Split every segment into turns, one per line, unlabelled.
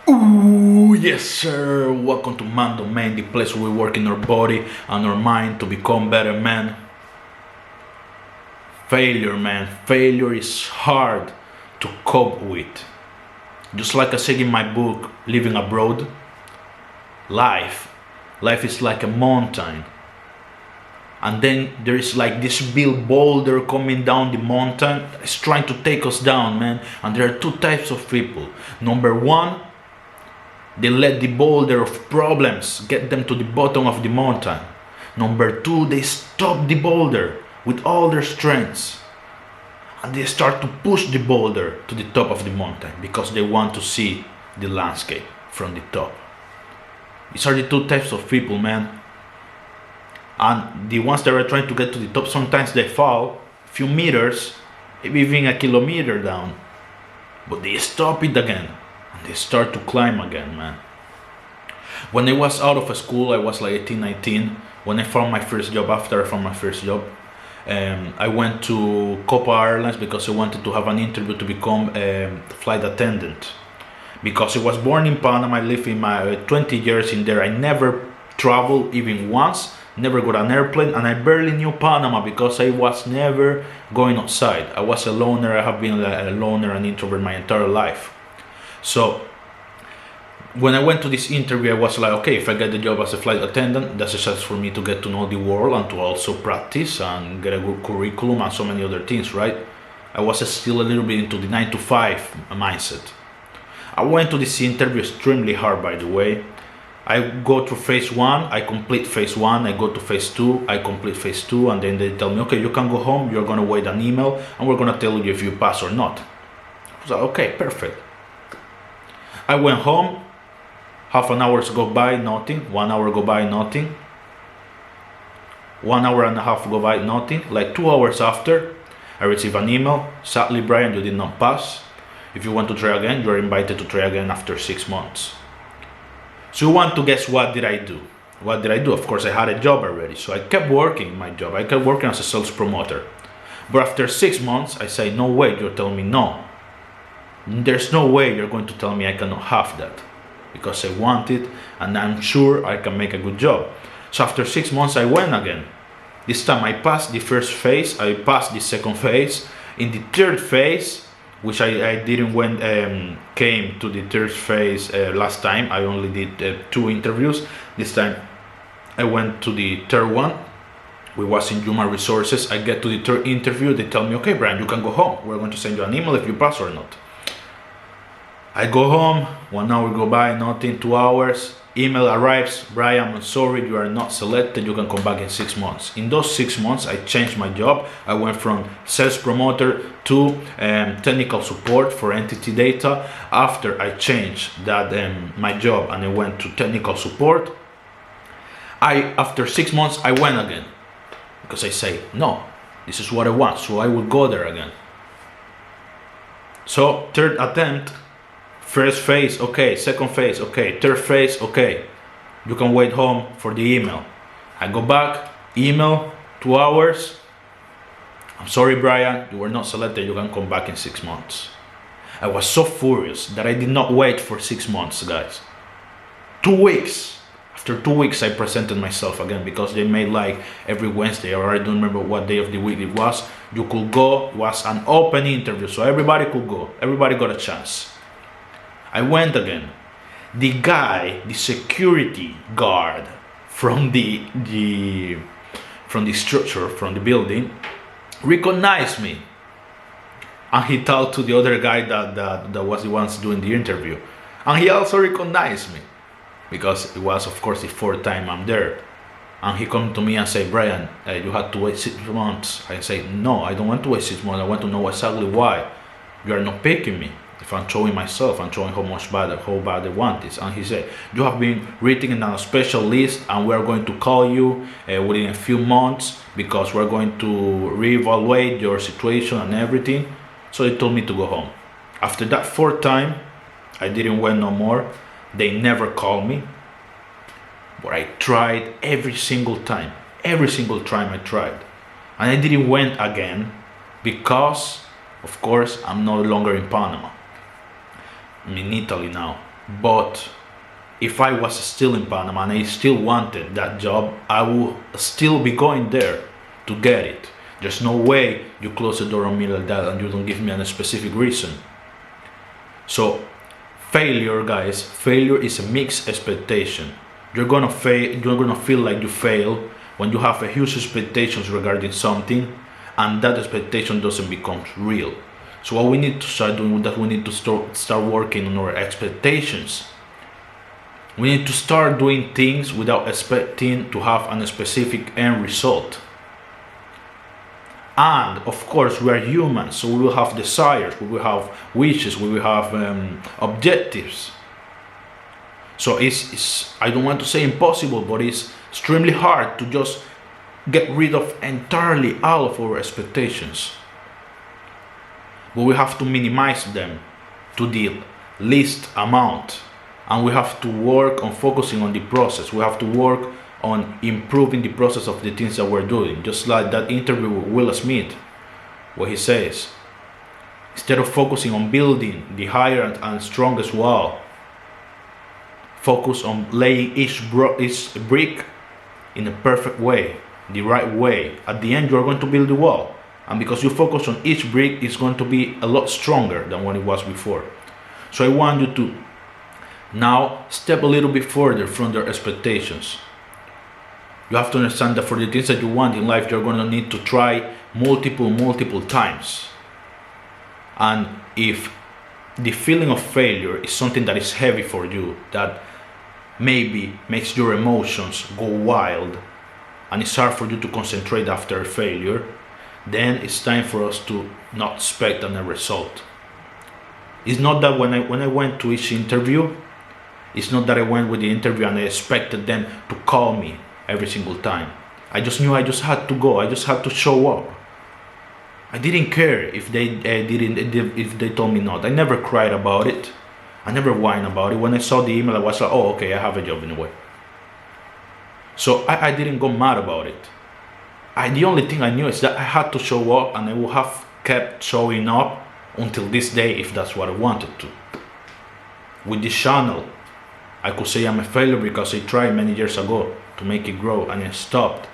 Ooh, yes sir, welcome to Man Domain, the place where we work in our body and our mind to become better men. Failure is hard to cope with. Just like I said in my book, Living Abroad, life is like a mountain. And then there is like this big boulder coming down the mountain. It's trying to take us down, man. And there are two types of people. Number one, they let the boulder of problems get them to the bottom of the mountain. Number two, they stop the boulder with all their strengths. And they start to push the boulder to the top of the mountain because they want to see the landscape from the top. These are the two types of people, man. And the ones that are trying to get to the top, sometimes they fall a few meters, maybe even a kilometer down. But they stop it again. And they start to climb again, man. When I was out of school, I was like 18, 19. When I found my first job, after I found my first job, I went to Copa Airlines because I wanted to have an interview to become a flight attendant. Because I was born in Panama, I lived in my 20 years in there. I never traveled even once, never got an airplane, and I barely knew Panama because I was never going outside. I was a loner. I have been a loner and introvert my entire life. So when I went to this interview, I was like, okay, if I get the job as a flight attendant, that's a chance for me to get to know the world and to also practice and get a good curriculum and so many other things, right? I was still a little bit into the 9 to 5 mindset. I went to this interview extremely hard, by the way. I go through phase 1, I complete phase 1, I go to phase 2, I complete phase 2, and then they tell me, okay, you can go home, you're gonna wait an email, and we're gonna tell you if you pass or not. I was like, okay, perfect. I went home, half an hour go by, nothing, 1 hour go by, nothing, 1 hour and a half go by, nothing. Like 2 hours after, I receive an email, sadly Brian, you did not pass. If you want to try again, you are invited to try again after 6 months. So you want to guess what did I do? What did I do? Of course I had a job already, so I kept working my job. I kept working as a sales promoter. But after 6 months, I say, no way, you're telling me no. There's no way you're going to tell me I cannot have that, because I want it and I'm sure I can make a good job. So after 6 months I went again. This time I passed the first phase, I passed the second phase. In the third phase, which I didn't came to the third phase last time, I only did 2 interviews. This time I went to the third one. We was in human resources. I get to the third interview, they tell me, okay Brian, you can go home. We're going to send you an email if you pass or not. I go home, 1 hour go by, nothing, 2 hours, email arrives, Brian, I'm sorry, you are not selected, you can come back in 6 months. In those 6 months, I changed my job. I went from sales promoter to technical support for entity data. After I changed that my job and I went to technical support, after 6 months, I went again. Because I say, no, this is what I want, so I will go there again. So, third attempt, first phase, okay, second phase, okay, third phase, okay. You can wait home for the email. I go back, email, 2 hours. I'm sorry, Brian, you were not selected, you can come back in 6 months. I was so furious that I did not wait for 6 months, guys. 2 weeks. After 2 weeks, I presented myself again because they made like every Wednesday, or I don't remember what day of the week it was. You could go, it was an open interview, so everybody could go. Everybody got a chance. I went again. The guy, the security guard from the structure, from the building, recognized me. And he talked to the other guy that was the ones doing the interview. And he also recognized me. Because it was, of course, the 4th time I'm there. And he come to me and say, Brian, you had to wait 6 months. I say, no, I don't want to wait 6 months. I want to know exactly why you are not picking me. If I'm showing myself, I'm showing how bad I want this. And he said, you have been written on a special list and we're going to call you within a few months because we're going to reevaluate your situation and everything. So they told me to go home. After that 4th time, I didn't went no more. They never called me. But I tried every single time. Every single time I tried. And I didn't went again because, of course, I'm no longer in Panama. I'm in Italy now. But if I was still in Panama and I still wanted that job, I would still be going there to get it. There's no way you close the door on me like that and you don't give me a specific reason. So failure, guys, failure is a mixed expectation. You're gonna fail, you're gonna feel like you fail when you have a huge expectations regarding something and that expectation doesn't become real. So what we need to start doing is that we need to start working on our expectations. We need to start doing things without expecting to have a specific end result. And of course, we are humans, so we will have desires, we will have wishes, we will have objectives. So it's I don't want to say impossible, but it's extremely hard to just get rid of entirely all of our expectations. But we have to minimize them to the least amount. And we have to work on focusing on the process. We have to work on improving the process of the things that we're doing. Just like that interview with Will Smith, where he says, instead of focusing on building the higher and strongest wall, focus on laying each brick in a perfect way, the right way. At the end, you're going to build the wall. And because you focus on each brick, it's going to be a lot stronger than what it was before. So I want you to now step a little bit further from their expectations. You have to understand that for the things that you want in life, you're going to need to try multiple times. And if the feeling of failure is something that is heavy for you, that maybe makes your emotions go wild, and it's hard for you to concentrate after failure, then it's time for us to not expect a result. It's not that when I went to each interview, it's not that I went with the interview and I expected them to call me every single time. I just knew I just had to go. I just had to show up. I didn't care if they told me not. I never cried about it. I never whined about it. When I saw the email, I was like, oh, okay, I have a job in a way. So I didn't go mad about it. The only thing I knew is that I had to show up, and I would have kept showing up until this day if that's what I wanted to. With this channel, I could say I'm a failure because I tried many years ago to make it grow and I stopped.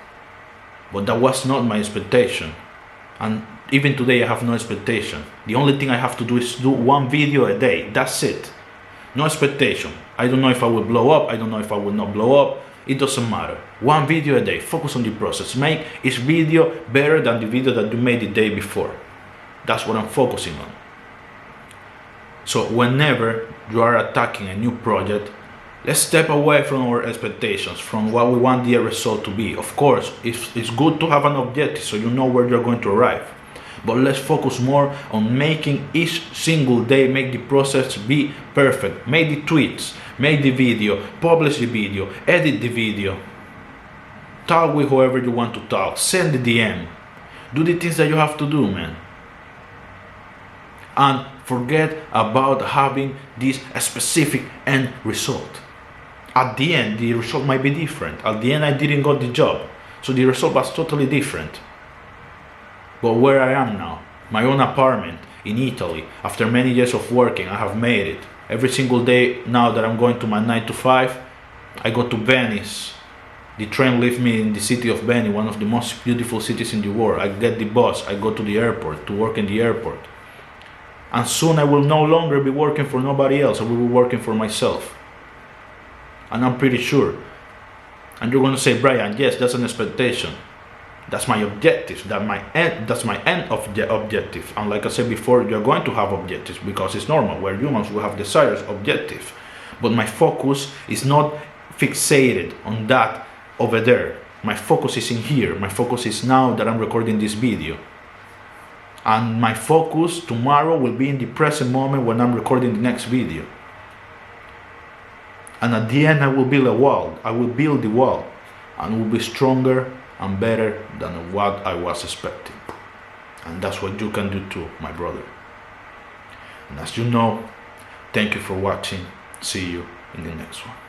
But that was not my expectation. And even today I have no expectation. The only thing I have to do is do one video a day. That's it. No expectation. I don't know if I will blow up. I don't know if I will not blow up. It doesn't matter. One video a day. Focus on the process. Make each video better than the video that you made the day before. That's what I'm focusing on. So whenever you are attacking a new project, let's step away from our expectations, from what we want the result to be. Of course, it's good to have an objective so you know where you're going to arrive. But let's focus more on making each single day, make the process be perfect. Make the tweets, make the video, publish the video, edit the video. Talk with whoever you want to talk, send the DM. Do the things that you have to do, man. And forget about having this specific end result. At the end, the result might be different. At the end, I didn't got the job. So the result was totally different. But where I am now, my own apartment in Italy, after many years of working, I have made it. Every single day now that I'm going to my 9 to 5, I go to Venice. The train leaves me in the city of Venice, one of the most beautiful cities in the world. I get the bus, I go to the airport, to work in the airport. And soon I will no longer be working for nobody else, I will be working for myself. And I'm pretty sure. And you're going to say, Bryan, yes, that's an expectation. That's my objective. That's my end of the objective. And like I said before, you're going to have objectives because it's normal. We're humans, we have desires, objective. But my focus is not fixated on that over there. My focus is in here. My focus is now that I'm recording this video. And my focus tomorrow will be in the present moment when I'm recording the next video. And at the end, I will build a wall. I will build the wall. And will be stronger and better than what I was expecting. And that's what you can do too, my brother. And as you know, thank you for watching. See you in the next one.